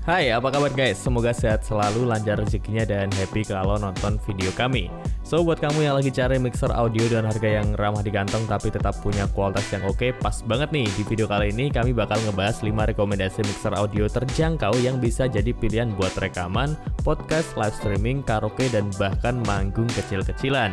Hai, apa kabar guys? Semoga sehat selalu, lancar rezekinya, dan happy kalau nonton video kami. So, buat kamu yang lagi cari mixer audio dan harga yang ramah di kantong tapi tetap punya kualitas yang oke, pas banget nih. Di video kali ini kami bakal ngebahas 5 rekomendasi mixer audio terjangkau yang bisa jadi pilihan buat rekaman, podcast, live streaming, karaoke, dan bahkan manggung kecil-kecilan.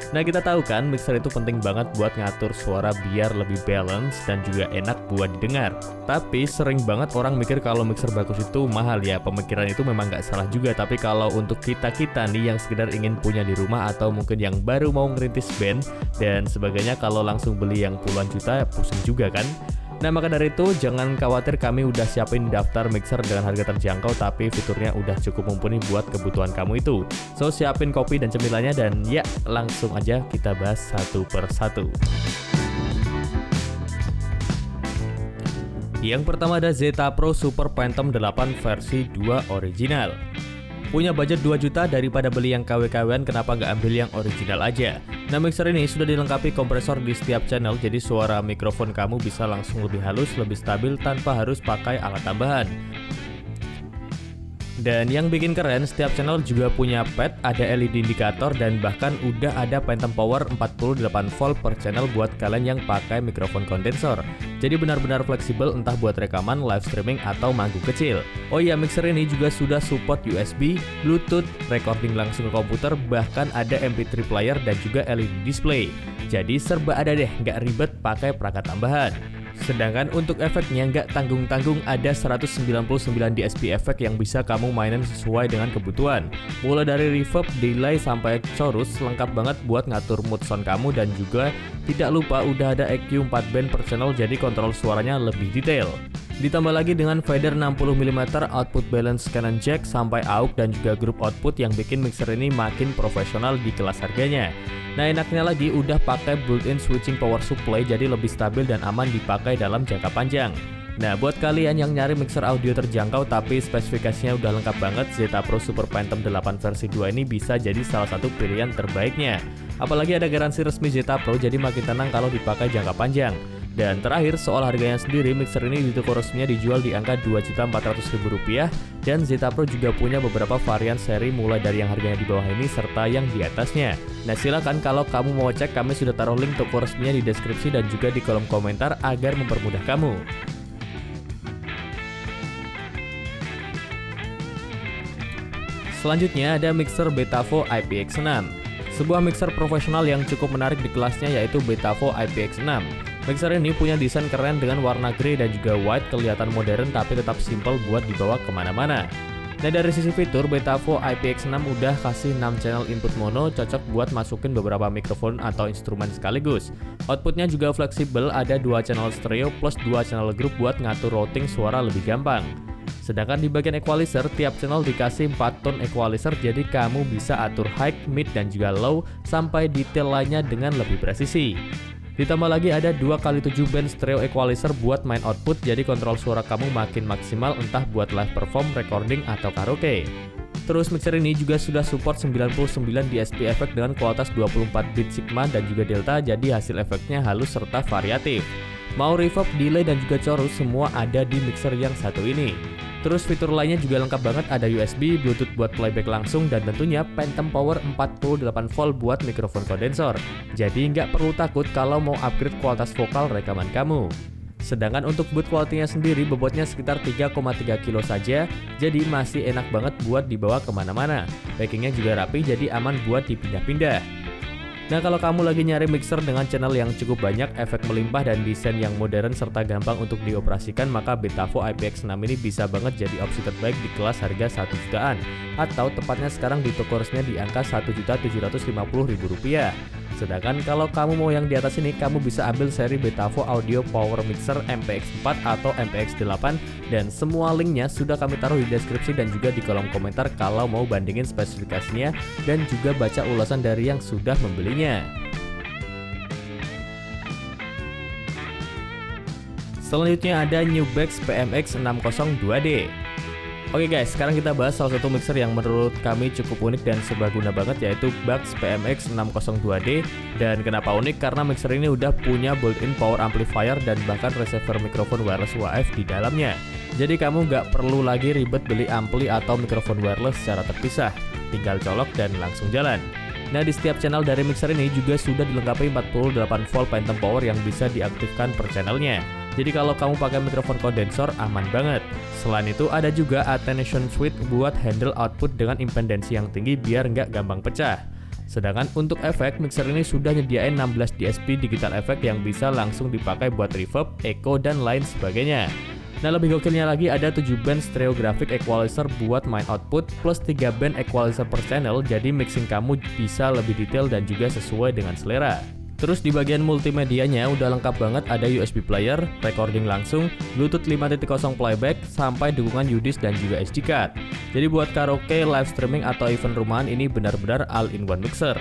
Nah, kita tahu kan mixer itu penting banget buat ngatur suara biar lebih balance dan juga enak buat didengar. Tapi sering banget orang mikir kalau mixer bagus itu mahal ya. Pemikiran itu memang nggak salah juga, tapi kalau untuk kita-kita nih yang sekedar ingin punya di rumah atau mungkin yang baru mau ngerintis band dan sebagainya, kalau langsung beli yang puluhan juta pusing juga kan. Nah, maka dari itu jangan khawatir, kami udah siapin daftar mixer dengan harga terjangkau tapi fiturnya udah cukup mumpuni buat kebutuhan kamu itu. So, siapin kopi dan cemilannya dan ya, langsung aja kita bahas satu per satu. Yang pertama ada Zeta Pro Super Phantom 8 versi 2 original. Punya budget 2 juta daripada beli yang KW-KWan, kenapa nggak ambil yang original aja? Nah, mixer ini sudah dilengkapi kompresor di setiap channel, jadi suara mikrofon kamu bisa langsung lebih halus, lebih stabil tanpa harus pakai alat tambahan. Dan yang bikin keren, setiap channel juga punya pad, ada LED indikator, dan bahkan udah ada phantom power 48 volt per channel buat kalian yang pakai mikrofon kondensor. Jadi benar-benar fleksibel entah buat rekaman, live streaming, atau manggung kecil. Oh iya, mixer ini juga sudah support USB, Bluetooth, recording langsung ke komputer, bahkan ada MP3 player dan juga LED display. Jadi serba ada deh, nggak ribet pakai perangkat tambahan. Sedangkan untuk efeknya nggak tanggung-tanggung, ada 199 DSP efek yang bisa kamu mainin sesuai dengan kebutuhan. Mulai dari reverb, delay, sampai chorus, lengkap banget buat ngatur mood sound kamu. Dan juga tidak lupa udah ada EQ 4 band per channel, jadi kontrol suaranya lebih detail. Ditambah lagi dengan fader 60mm, output balance Canon jack sampai AUX dan juga group output yang bikin mixer ini makin profesional di kelas harganya. Nah, enaknya lagi udah pakai built-in switching power supply, jadi lebih stabil dan aman dipakai dalam jangka panjang. Nah, buat kalian yang nyari mixer audio terjangkau tapi spesifikasinya udah lengkap banget, Zeta Pro Super Phantom 8 versi 2 ini bisa jadi salah satu pilihan terbaiknya. Apalagi ada garansi resmi Zeta Pro, jadi makin tenang kalau dipakai jangka panjang. Dan terakhir, soal harganya sendiri, mixer ini di toko resminya dijual di angka Rp2.400.000 dan Zeta Pro juga punya beberapa varian seri mulai dari yang harganya di bawah ini serta yang di atasnya. Nah, silakan kalau kamu mau cek, kami sudah taruh link toko resminya di deskripsi dan juga di kolom komentar agar mempermudah kamu. Selanjutnya ada mixer Betavo IPX6. Sebuah mixer profesional yang cukup menarik di kelasnya yaitu Betavo IPX6. Mixer ini punya desain keren dengan warna grey dan juga white, kelihatan modern tapi tetap simple buat dibawa kemana-mana. Nah, dari sisi fitur, Betavo IPX6 udah kasih 6 channel input mono, cocok buat masukin beberapa mikrofon atau instrumen sekaligus. Outputnya juga fleksibel, ada 2 channel stereo plus 2 channel group buat ngatur routing suara lebih gampang. Sedangkan di bagian equalizer, tiap channel dikasih 4 tone equalizer, jadi kamu bisa atur high, mid, dan juga low sampai detail lainnya dengan lebih presisi. Ditambah lagi ada 2x7 band stereo equalizer buat main output, jadi kontrol suara kamu makin maksimal entah buat live perform, recording, atau karaoke. Terus mixer ini juga sudah support 99 DSP efek dengan kualitas 24 bit Sigma dan juga Delta, jadi hasil efeknya halus serta variatif. Mau reverb, delay, dan juga chorus, semua ada di mixer yang satu ini. Terus fitur lainnya juga lengkap banget, ada USB, Bluetooth buat playback langsung, dan tentunya phantom power 48 volt buat mikrofon kondensor. Jadi nggak perlu takut kalau mau upgrade kualitas vokal rekaman kamu. Sedangkan untuk boot quality-nya sendiri bobotnya sekitar 3,3 kilo saja, jadi masih enak banget buat dibawa kemana-mana. Packingnya juga rapi, jadi aman buat dipindah-pindah. Nah, kalau kamu lagi nyari mixer dengan channel yang cukup banyak, efek melimpah, dan desain yang modern serta gampang untuk dioperasikan, maka Betavo IPX6 ini bisa banget jadi opsi terbaik di kelas harga 1 jutaan. Atau tepatnya sekarang di toko resminya di angka Rp1.750.000. Sedangkan kalau kamu mau yang di atas ini, kamu bisa ambil seri Betavo Audio Power Mixer MPX4 atau MPX8, dan semua linknya sudah kami taruh di deskripsi dan juga di kolom komentar kalau mau bandingin spesifikasinya dan juga baca ulasan dari yang sudah membelinya. Selanjutnya ada Newbex PMX 602D. Oke guys, sekarang kita bahas salah satu mixer yang menurut kami cukup unik dan serbaguna banget, yaitu Bugs PMX 602D. Dan kenapa unik? Karena mixer ini udah punya built-in power amplifier dan bahkan receiver mikrofon wireless UHF di dalamnya. Jadi kamu nggak perlu lagi ribet beli ampli atau mikrofon wireless secara terpisah, tinggal colok dan langsung jalan. Nah, di setiap channel dari mixer ini juga sudah dilengkapi 48 volt phantom power yang bisa diaktifkan per channelnya. Jadi kalau kamu pakai mikrofon kondensor, aman banget. Selain itu ada juga attenuation switch buat handle output dengan impedansi yang tinggi biar nggak gampang pecah. Sedangkan untuk efek, mixer ini sudah nyediain 16 DSP digital effect yang bisa langsung dipakai buat reverb, echo, dan lain sebagainya. Nah, lebih gokilnya lagi ada 7 band stereographic equalizer buat main output plus 3 band equalizer per channel, jadi mixing kamu bisa lebih detail dan juga sesuai dengan selera. Terus di bagian multimedianya udah lengkap banget, ada USB player, recording langsung, Bluetooth 5.0 playback, sampai dukungan UDIS dan juga SD card. Jadi buat karaoke, live streaming, atau event rumahan ini benar-benar all-in-one mixer.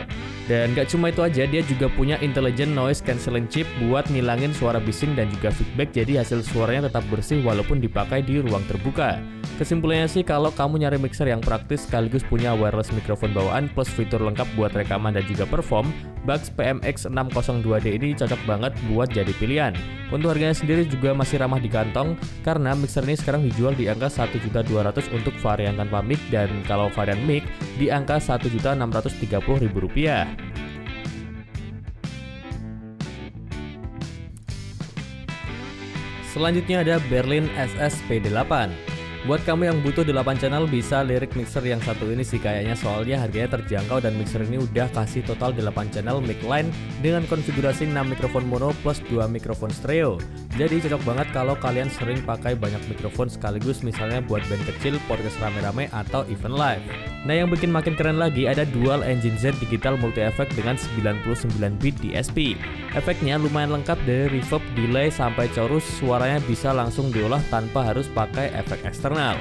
Dan gak cuma itu aja, dia juga punya intelligent noise cancelling chip buat ngilangin suara bising dan juga feedback, jadi hasil suaranya tetap bersih walaupun dipakai di ruang terbuka. Kesimpulannya sih, kalau kamu nyari mixer yang praktis sekaligus punya wireless mikrofon bawaan plus fitur lengkap buat rekaman dan juga perform, Bugs PMX 602D ini cocok banget buat jadi pilihan. Untuk harganya sendiri juga masih ramah di kantong, karena mixer ini sekarang dijual di angka 1.200.000 untuk varian tanpa mic, dan kalau varian mic di angka Rp1.630.000. Selanjutnya ada Berlin SS PD8. Buat kamu yang butuh 8 channel bisa lirik mixer yang satu ini sih kayaknya, soalnya harganya terjangkau dan mixer ini udah kasih total 8 channel mic line dengan konfigurasi 6 mikrofon mono plus 2 mikrofon stereo. Jadi cocok banget kalau kalian sering pakai banyak mikrofon sekaligus, misalnya buat band kecil, podcast rame-rame, atau event live. Nah, yang bikin makin keren lagi ada dual engine Z digital multi effect dengan 99 bit DSP. Efeknya lumayan lengkap dari reverb, delay, sampai chorus, suaranya bisa langsung diolah tanpa harus pakai efek eksternal.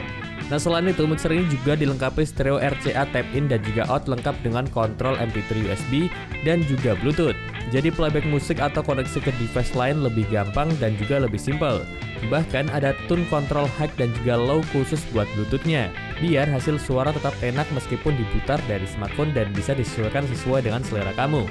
Nah, selain itu mixer ini juga dilengkapi stereo RCA tap-in dan juga out lengkap dengan kontrol MP3 USB dan juga Bluetooth. Jadi playback musik atau koneksi ke device lain lebih gampang dan juga lebih simple. Bahkan ada tune control high dan juga low khusus buat Bluetooth-nya, biar hasil suara tetap enak meskipun diputar dari smartphone dan bisa disesuaikan sesuai dengan selera kamu.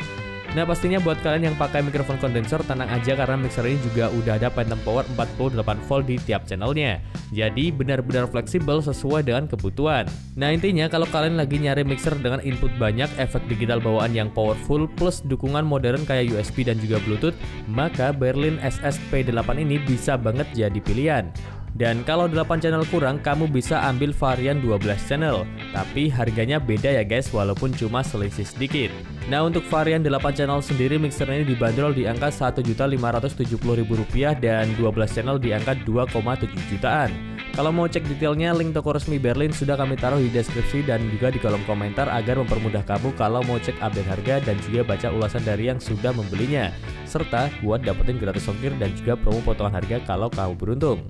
Nah, pastinya buat kalian yang pakai mikrofon kondensor tenang aja, karena mixer ini juga udah ada phantom power 48 volt di tiap channelnya. Jadi benar-benar fleksibel sesuai dengan kebutuhan. Nah, intinya kalau kalian lagi nyari mixer dengan input banyak, efek digital bawaan yang powerful, plus dukungan modern kayak USB dan juga Bluetooth, maka Berlin SS P8 ini bisa banget jadi pilihan. Dan kalau 8 channel kurang, kamu bisa ambil varian 12 channel. Tapi harganya beda ya guys, walaupun cuma selisih sedikit. Nah, untuk varian 8 channel sendiri mixer ini dibanderol di angka Rp1.570.000 dan 12 channel di angka 2,7 jutaan. Kalau mau cek detailnya, link toko resmi Berlin sudah kami taruh di deskripsi dan juga di kolom komentar agar mempermudah kamu kalau mau cek update harga dan juga baca ulasan dari yang sudah membelinya. Serta buat dapetin gratis ongkir dan juga promo potongan harga kalau kamu beruntung.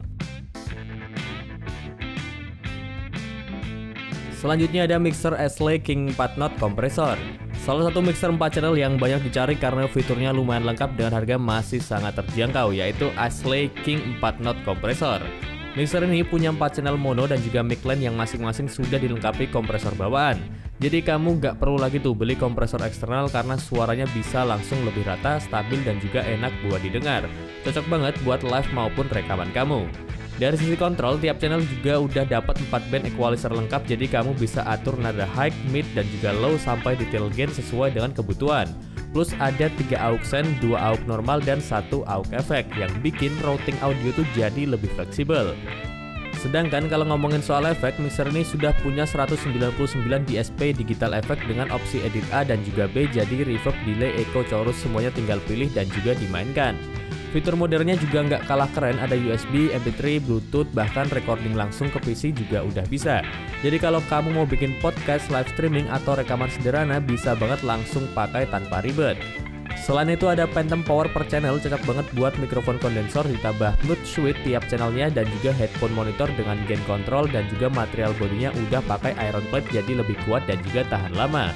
Selanjutnya ada mixer Ashley King 4 Note Compressor. Salah satu mixer 4 channel yang banyak dicari karena fiturnya lumayan lengkap dengan harga masih sangat terjangkau, yaitu Ashley King 4 Note Compressor. Mixer ini punya 4 channel mono dan juga mic line yang masing-masing sudah dilengkapi kompresor bawaan. Jadi kamu nggak perlu lagi tuh beli kompresor eksternal karena suaranya bisa langsung lebih rata, stabil, dan juga enak buat didengar. Cocok banget buat live maupun rekaman kamu. Dari sisi kontrol, tiap channel juga udah dapat 4 band equalizer lengkap, jadi kamu bisa atur nada high, mid, dan juga low sampai detail gain sesuai dengan kebutuhan. Plus ada 3 aux send, 2 aux normal, dan 1 aux effect yang bikin routing audio tuh jadi lebih fleksibel. Sedangkan kalau ngomongin soal efek, mixer ini sudah punya 199 DSP digital effect dengan opsi edit A dan juga B, jadi reverb, delay, echo, chorus semuanya tinggal pilih dan juga dimainkan. Fitur modernnya juga nggak kalah keren, ada USB, MP3, Bluetooth, bahkan recording langsung ke PC juga udah bisa. Jadi kalau kamu mau bikin podcast, live streaming, atau rekaman sederhana, bisa banget langsung pakai tanpa ribet. Selain itu ada phantom power per channel, cocok banget buat mikrofon kondensor, ditambah mute switch tiap channelnya, dan juga headphone monitor dengan gain control, dan juga material bodinya udah pakai iron plate jadi lebih kuat dan juga tahan lama.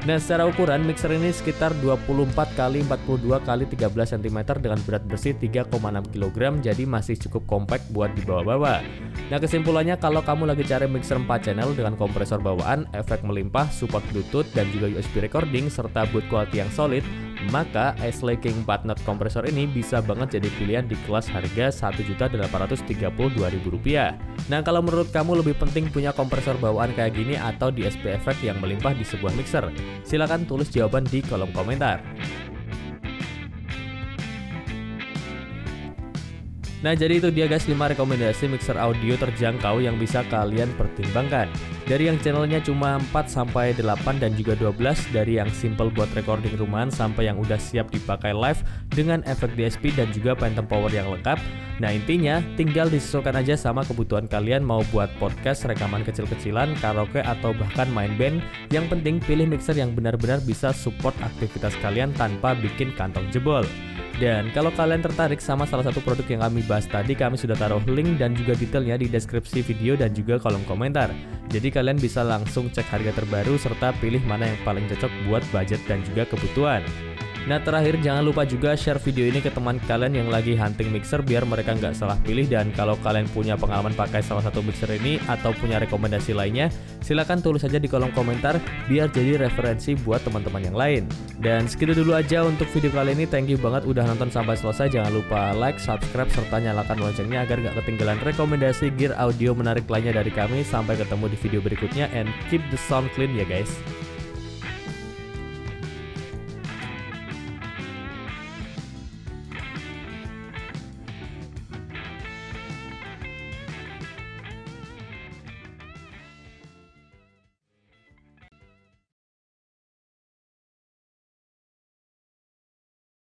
Nah, secara ukuran mixer ini sekitar 24x42x13 cm dengan berat bersih 3,6 kg, jadi masih cukup compact buat dibawa-bawa. Nah, kesimpulannya kalau kamu lagi cari mixer 4 channel dengan kompresor bawaan, efek melimpah, support Bluetooth dan juga USB recording serta boot quality yang solid, maka Ashley King 4 Knot kompresor ini bisa banget jadi pilihan di kelas harga Rp1.832.000. Nah, kalau menurut kamu lebih penting punya kompresor bawaan kayak gini atau DSP efek yang melimpah di sebuah mixer? Silahkan tulis jawaban di kolom komentar. Nah, jadi itu dia guys 5 rekomendasi mixer audio terjangkau yang bisa kalian pertimbangkan. Dari yang channelnya cuma 4-8 dan juga 12, dari yang simple buat recording rumahan sampai yang udah siap dipakai live dengan efek DSP dan juga phantom power yang lengkap. Nah, intinya tinggal disesuaikan aja sama kebutuhan kalian, mau buat podcast, rekaman kecil-kecilan, karaoke, atau bahkan main band. Yang penting pilih mixer yang benar-benar bisa support aktivitas kalian tanpa bikin kantong jebol. Dan kalau kalian tertarik sama salah satu produk yang kami bahas tadi, kami sudah taruh link dan juga detailnya di deskripsi video dan juga kolom komentar. Jadi kalian bisa langsung cek harga terbaru serta pilih mana yang paling cocok buat budget dan juga kebutuhan. Nah, terakhir jangan lupa juga share video ini ke teman kalian yang lagi hunting mixer biar mereka nggak salah pilih. Dan kalau kalian punya pengalaman pakai salah satu mixer ini atau punya rekomendasi lainnya, silahkan tulis aja di kolom komentar biar jadi referensi buat teman-teman yang lain. Dan segitu dulu aja untuk video kali ini. Thank you banget udah nonton sampai selesai. Jangan lupa like, subscribe, serta nyalakan loncengnya agar nggak ketinggalan rekomendasi gear audio menarik lainnya dari kami. Sampai ketemu di video berikutnya, and keep the sound clean ya guys.